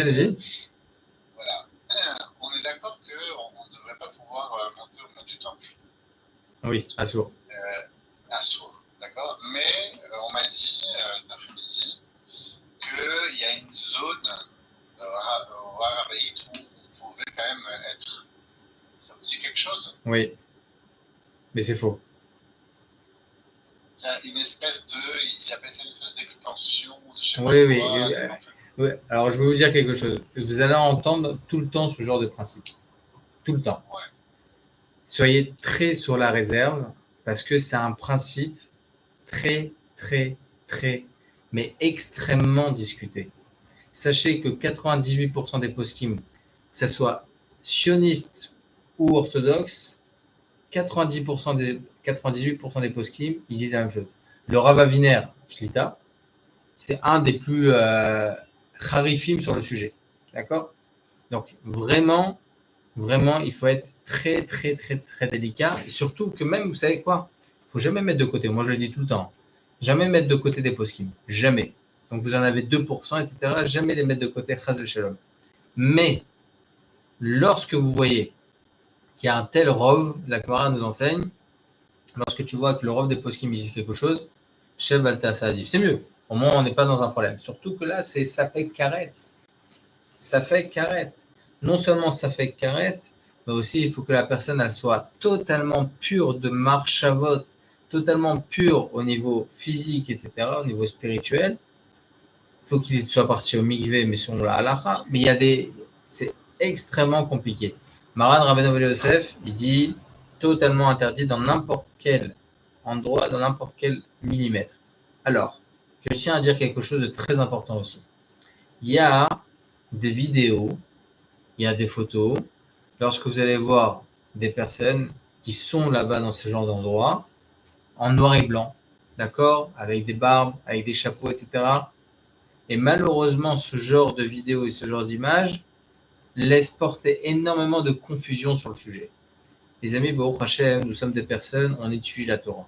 Allez-y. Voilà. On est d'accord qu'on ne devrait pas pouvoir monter au mont du Temple. Oui, à Sour. À Sour, d'accord. Mais on m'a dit cet après-midi qu'il y a une zone au Arabéite où on pouvait quand même être. Ça vous dit quelque chose? Oui, mais c'est faux. Il y a une espèce ils appellent ça une espèce d'extension, je sais pas Oui, quoi. oui. Alors, je vais vous dire quelque chose. Vous allez entendre tout le temps ce genre de principe. Tout le temps. Ouais. Soyez très sur la réserve parce que c'est un principe très, mais extrêmement discuté. Sachez que 98% des poskim, que ce soit sionistes ou orthodoxes, 98% des poskim, ils disent la même chose. Le Rav Aviner Shlita, c'est un des plus harifim sur le sujet. D'accord? Donc, vraiment, il faut être très délicat. Et surtout que même, vous savez quoi? Il ne faut jamais mettre de côté. Moi, je le dis tout le temps. Jamais mettre de côté des poskim. Jamais. Donc, vous en avez 2%, etc. Jamais les mettre de côté, chas shalom. Mais, lorsque vous voyez qu'il y a un tel rov, la Gemara nous enseigne, lorsque tu vois que le rov des poskim dit quelque chose, Shev Alta Saadif. C'est mieux. Au moins, on n'est pas dans un problème. Surtout que là, ça fait carette. Ça fait carette. Non seulement ça fait carette, mais aussi il faut que la personne elle soit totalement pure de marchavot, totalement pure au niveau physique, etc., au niveau spirituel. Il faut qu'il soit parti au mikvé, mais selon la halakha. Mais c'est extrêmement compliqué. Maran Rabbeinu Yosef, il dit totalement interdit dans n'importe quel endroit, dans n'importe quel millimètre. Alors, je tiens à dire quelque chose de très important aussi. Il y a des vidéos, il y a des photos. Lorsque vous allez voir des personnes qui sont là-bas dans ce genre d'endroit, en noir et blanc, d'accord, avec des barbes, avec des chapeaux, etc. Et malheureusement, ce genre de vidéos et ce genre d'images laisse porter énormément de confusion sur le sujet. Les amis, Baruch Hashem, nous sommes des personnes, on étudie la Torah.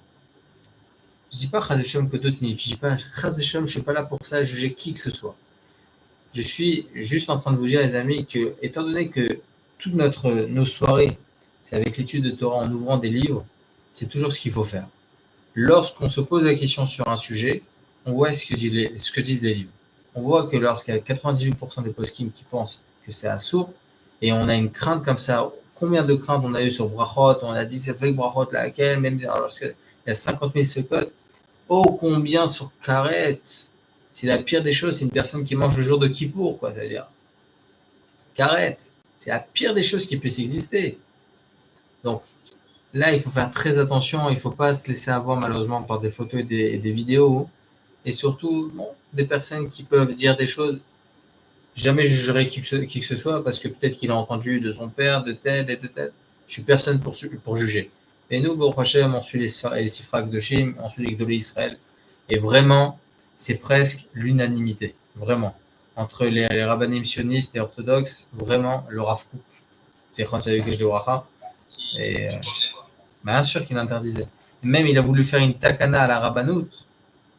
Je ne dis pas Chaz Hashem que d'autres n'étudient pas. Chaz Hashem, je ne suis pas là pour ça, juger qui que ce soit. Je suis juste en train de vous dire, les amis, que étant donné que toutes nos soirées, c'est avec l'étude de Torah en ouvrant des livres, c'est toujours ce qu'il faut faire. Lorsqu'on se pose la question sur un sujet, on voit ce que disent les livres. On voit que lorsqu'il y a 98% des poskim qui pensent que c'est assourd, et on a une crainte comme ça, combien de craintes on a eu sur Brachot, on a dit que ça fait que Brachot laquelle, même lorsqu'il y a 50 000 secotes, oh combien sur Karet, c'est la pire des choses, c'est une personne qui mange le jour de Kippour, quoi, c'est-à-dire. Karet, c'est la pire des choses qui puisse exister. Donc, là, il faut faire très attention, il ne faut pas se laisser avoir malheureusement par des photos et des vidéos. Et surtout, des personnes qui peuvent dire des choses. Jamais je jugerai qui que ce soit parce que peut-être qu'il a entendu de son père, de tel et de tel. Je suis personne pour juger. Et nous, Baruch Hashem, on suit les Sifrak de Shim, on suit les Gdolé Israël. Et vraiment, c'est presque l'unanimité. Vraiment. Entre les rabbanim sionistes et orthodoxes, vraiment, le Rav Kook. C'est quand c'est que je le Et bien sûr qu'il interdisait. Même il a voulu faire une takana à la rabbanout.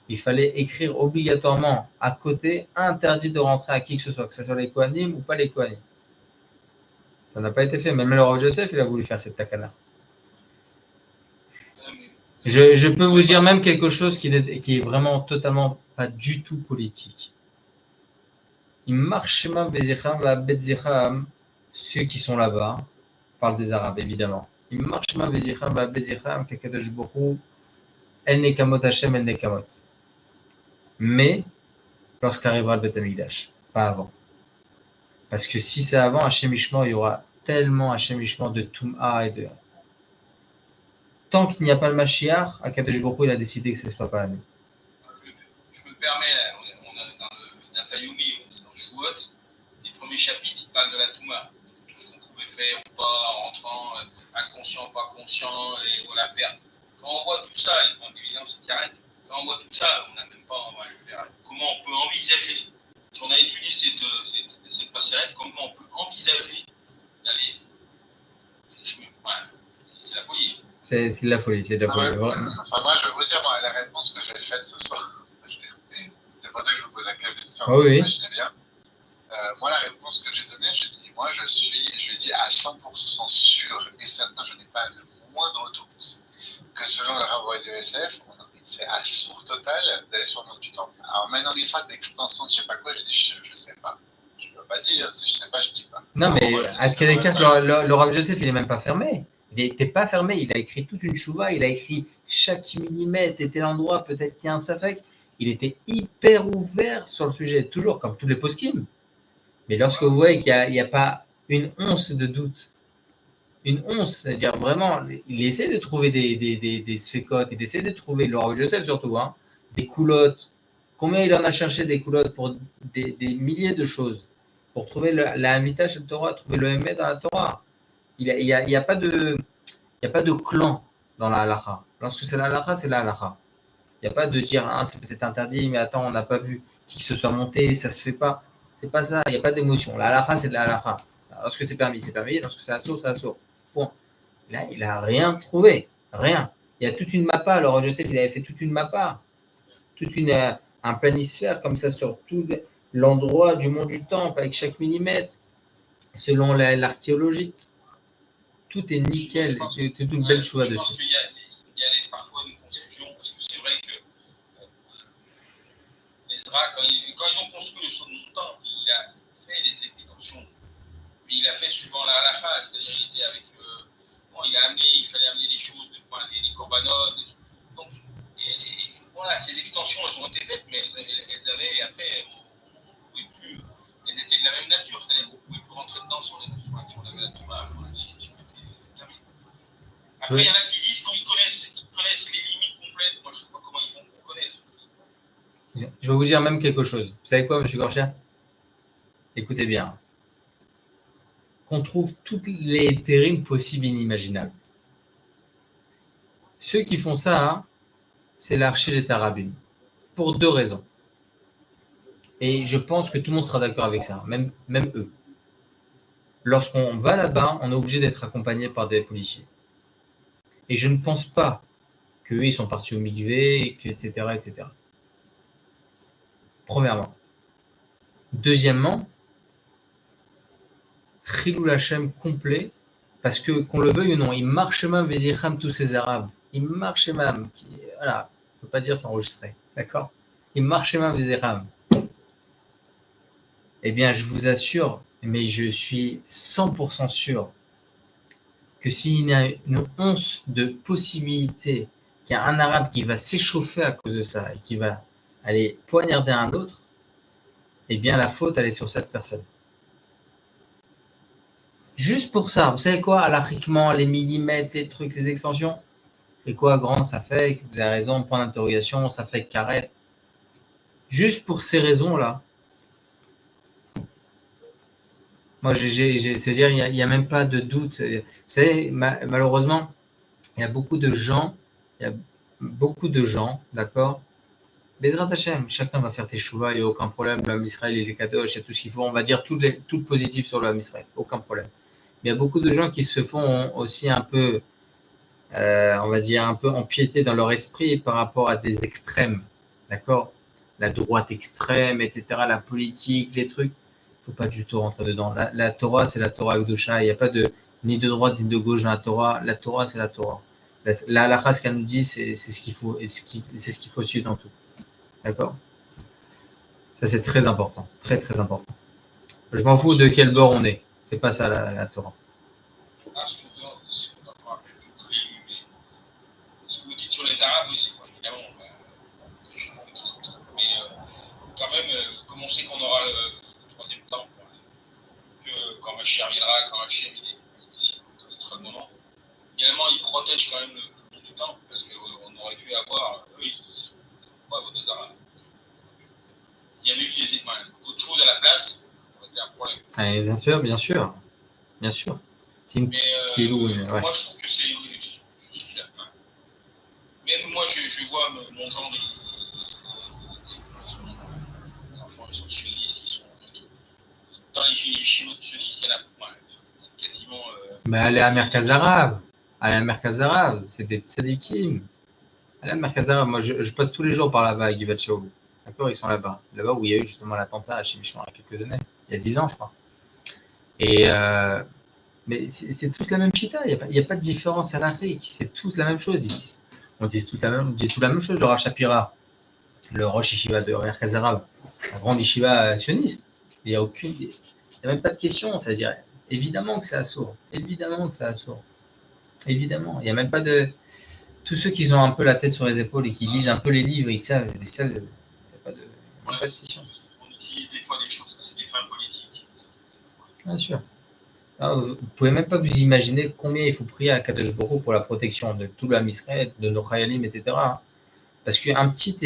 Il fallait écrire obligatoirement à côté interdit de rentrer à qui que ce soit les Kohanim ou pas les Kohanim. Ça n'a pas été fait. Même le Rav Joseph, il a voulu faire cette takana. Je peux vous dire même quelque chose qui est vraiment totalement pas du tout politique. Il marche ceux qui sont là-bas, parlent des Arabes évidemment. Il marche Kakadosh Borou, El Nekamot Hashem, El Nekamot. Mais lorsqu'arrivera le Beth Amikdash, pas avant. Parce que si c'est avant, Hashem Ishma, il y aura tellement Hashem Ishma de Toum'a et de. Tant qu'il n'y a pas le Mashiach, Akadosh Borou, il a décidé que ce ne soit pas à nous. Je me permets, on est dans le Nafayoumi, on est dans Shouot, les premiers chapitres, ils parlent de la Touma. Tout ce qu'on pouvait faire ou pas, en rentrant, inconscient, pas conscient, et on la perd. Quand on voit tout ça, et bon, évidemment, c'est carré, quand on voit tout ça, on n'a même pas, comment on peut envisager, si on a étudié cette passerelle, comment on peut envisager d'aller. Voilà, c'est la folie. C'est de la folie, c'est de la folie. Enfin, moi, je vais vous dire, la réponse que j'ai faite ce soir, c'est pas que je vous pose la question, oui. imaginez bien. Moi, la moi je le dis à 100% sûr et certain, je n'ai pas le moindre doute que selon le Rav de SF, c'est à sourd total d'aller sur le mont du temple. Alors maintenant l'histoire d'extension de je sais pas quoi, je dis je sais pas. Je ne peux pas dire, si je sais pas, je dis pas. Non, mais à Kedekar, le Rav Joseph, il n'est même pas fermé. Il n'était pas fermé, il a écrit toute une chouva, il a écrit chaque millimètre était l'endroit, peut-être qu'il y a un safek. Il était hyper ouvert sur le sujet, toujours comme tous les poskim. Mais lorsque vous voyez qu'il n'y a pas une once de doute, une once, c'est-à-dire vraiment, il essaie de trouver des sphécotes, il essaie de trouver, le Rav Joseph surtout, hein, des coulottes. Combien il en a cherché des coulottes pour des milliers de choses, pour trouver la Hamita chez le Torah, trouver le Hémet dans la Torah. Il n'y a pas de clan dans la halakha. Lorsque c'est la halakha, c'est la halakha. Il n'y a pas de dire, ah, c'est peut-être interdit, mais attends, on n'a pas vu qui se soit monté, ça ne se fait pas. C'est pas ça, il n'y a pas d'émotion. La halakha, c'est de la halakha. Lorsque c'est permis, c'est permis. Lorsque c'est assourd, c'est assourd. Point. Là, il n'a rien trouvé. Rien. Il y a toute une mappa. Alors, je sais qu'il avait fait toute une mappa. Un planisphère comme ça sur tout l'endroit du mont du Temple, avec chaque millimètre, selon l'archéologie. Tout est nickel. C'est toute une belle choix dessus. Je pense qu'il y a parfois une confusion, parce que c'est vrai que Ezra, quand ils ont construit le saut de montant, il a fait des extensions. Mais il a fait souvent la halakha, c'est-à-dire il était avec. Il fallait amener des choses, les corbanotes. Donc, voilà, ces extensions, elles ont été faites, mais elles avaient, après, on ne pouvait plus. Elles étaient de la même nature, c'est-à-dire qu'on ne pouvait plus rentrer dedans sur la même nature. Après, il y en a qui disent qu'ils connaissent les limites complètes. Moi, je ne sais pas comment ils font pour connaître. Je vais vous dire même quelque chose. Vous savez quoi, M. Gorcher? Écoutez bien. Qu'on trouve toutes les terrims possibles et inimaginables. Ceux qui font ça, hein, c'est l'archi des Tarabim. Pour deux raisons. Et je pense que tout le monde sera d'accord avec ça, même eux. Lorsqu'on va là-bas, on est obligé d'être accompagné par des policiers. Et je ne pense pas qu'eux, ils sont partis au mikvé, etc., etc. Premièrement. Deuxièmement, Chilul Hashem complet, parce que, qu'on le veuille ou non, il marche même Vézicham tous ces Arabes. Il marche même. Voilà, on ne peut pas dire c'est enregistré. D'accord? Il marche même Vézicham. Eh bien, je vous assure, mais je suis 100% sûr que s'il y a une once de possibilité qu'il y a un Arabe qui va s'échauffer à cause de ça et qui va aller poignarder un autre, eh bien, la faute, elle est sur cette personne. Juste pour ça, vous savez quoi, alachiquement, les millimètres, les trucs, les extensions, et quoi, grand, ça fait, vous avez raison, point d'interrogation, ça fait carré. Juste pour ces raisons-là, moi, c'est-à-dire, il n'y a même pas de doute. Vous savez, malheureusement, il y a beaucoup de gens, d'accord? Bezrat Hashem, chacun va faire teshuva, il n'y a aucun problème. L'homme Israël, il est kadosh, il y a tout ce qu'il faut. On va dire tout le positif sur l'homme Israël, aucun problème. Mais il y a beaucoup de gens qui se font aussi un peu, on va dire, un peu empiéter dans leur esprit par rapport à des extrêmes, d'accord? La droite extrême, etc., la politique, les trucs. Il ne faut pas du tout rentrer dedans. La Torah, c'est la Torah Akdosha. Il n'y a pas ni de droite ni de gauche dans la Torah. La Torah, c'est la Torah. La halakha, ce qu'elle nous dit, c'est ce qu'il faut, et c'est ce qu'il faut suivre dans tout. D'accord? Ça, c'est très important. Très, très important. Je m'en fous de quel bord on est. C'est pas ça, la Torah. Ce que vous dites sur les Arabes, oui, c'est quoi, évidemment. Mais quand même, comme on sait qu'on aura le troisième temps, que quand Mashiach viendra, quand Hachem est ici, ce sera le moment. Finalement, il protège quand même le monde du temps, parce qu'on aurait pu avoir, eux, ils sont pas vos deux Arabes. Il y avait eu autre chose à la place, ça aurait été un problème. Ah, bien sûr. Bien sûr. C'est une pilou, ouais. Moi, je trouve que c'est. Même moi, je vois mon genre les enfants, ils sont sionistes, ils sont. Dans les chinois de sionistes, il y en a quasiment. Mais allez à Merkaz Arabe. C'est des tzadikim. Allez à Merkaz Arabe. Moi, je passe tous les jours par là-bas à Givat Shaul. D'accord, ils sont là-bas. Là-bas où il y a eu justement l'attentat à Chimichman il y a quelques années. Il y a 10 ans, je crois. Et, mais c'est tous la même chita, il n'y a pas de différence à l'arrêt, c'est tous la même chose. On dit tous la même chose, le Rav Shapira, le Rosh Yeshiva de Merkaz Arav, la grande Yeshiva sioniste. Il n'y a même pas de question, c'est-à-dire évidemment que c'est assourd, évidemment que c'est assourd, évidemment. Il n'y a même pas de. Tous ceux qui ont un peu la tête sur les épaules et qui lisent un peu les livres, ils savent, il n'y a pas de question. On utilise des fois des choses, c'est des fins politiques. Bien sûr. Ah, vous ne pouvez même pas vous imaginer combien il faut prier à Kadosh Baruch Hu pour la protection de tout l'Am Israël, de nos Chayalim, etc. Parce qu'un petit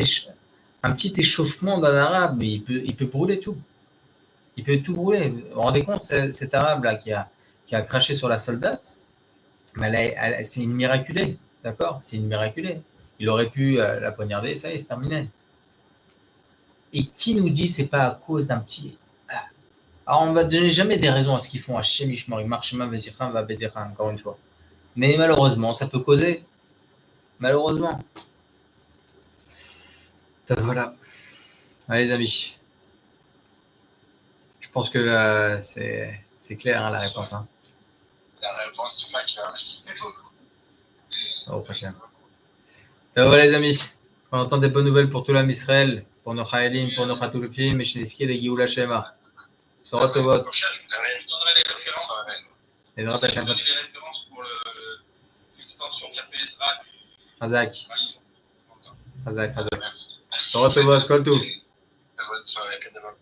échauffement d'un arabe, il peut brûler tout. Il peut tout brûler. Vous vous rendez compte, cet arabe-là qui a craché sur la soldate, c'est une miraculée. D'accord? C'est une miraculée. Il aurait pu la poignarder, ça y est, c'est terminé. Et qui nous dit que ce n'est pas à cause d'un petit. Alors, on ne va donner jamais des raisons à ce qu'ils font à Shemishmor, ils marchent ma Vezirhan, va Bezirhan, encore une fois. Mais malheureusement, ça peut causer. Malheureusement. Donc, voilà. Allez, les amis. Je pense que c'est clair, hein, la réponse. Hein. La réponse, pas claire. Merci beaucoup. Au prochain. Donc, voilà, les amis. On entend des bonnes nouvelles pour tout l'âme Israël, pour nos Chayalim, pour nos Chatulufim, et chez les skis de Géoula Shema. Sorot Tovot. Prochain, je vous donnerai les références. Les Je Zrat vais Hashem. vous donner les références pour l'extension qu'a fait Ezra. Hazak. Voilà, Hazak, Hazak. Merci. Sorot Tovot, Kol Tov. Bonne soirée, Kadaba.